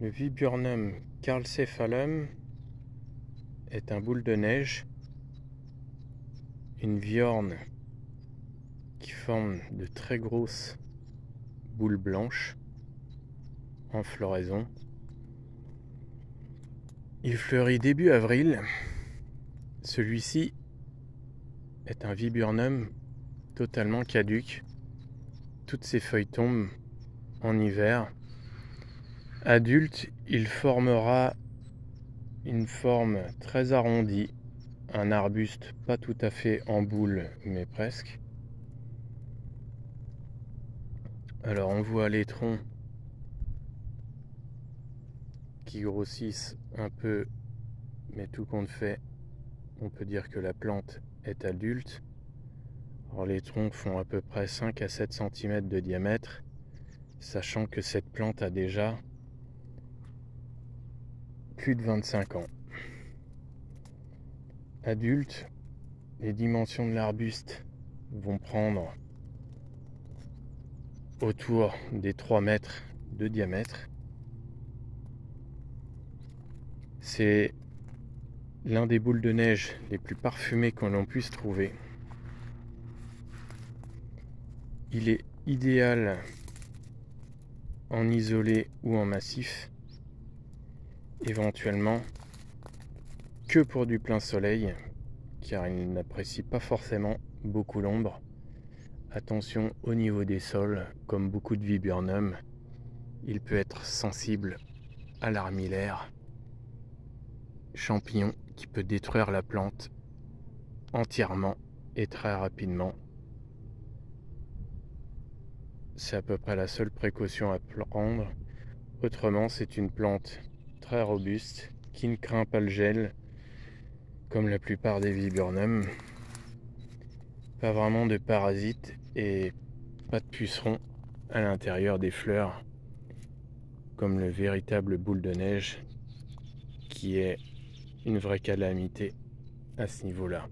Le Viburnum caulcephalum est un boule de neige, une viorne qui forme de très grosses boules blanches en floraison. Il fleurit début avril. Celui-ci est un viburnum totalement caduc. Toutes ses feuilles tombent en hiver. Adulte, il formera une forme très arrondie, un arbuste pas tout à fait en boule, mais presque. Alors on voit les troncs qui grossissent un peu, mais tout compte fait, on peut dire que la plante est adulte. Alors les troncs font à peu près 5 à 7 cm de diamètre, sachant que cette plante a déjà plus de 25 ans. Adulte, les dimensions de l'arbuste vont prendre autour des 3 mètres de diamètre. C'est l'un des boules de neige les plus parfumées que l'on puisse trouver. Il est idéal en isolé ou en massif, éventuellement que pour du plein soleil, car il n'apprécie pas forcément beaucoup l'ombre. Attention au niveau des sols, comme beaucoup de viburnums, il peut être sensible à l'armillaire, champignon qui peut détruire la plante entièrement et très rapidement. C'est à peu près la seule précaution à prendre. Autrement, c'est une plante très robuste qui ne craint pas le gel, comme la plupart des viburnums. Pas vraiment de parasites et pas de pucerons à l'intérieur des fleurs, comme le véritable boule de neige qui est une vraie calamité à ce niveau-là.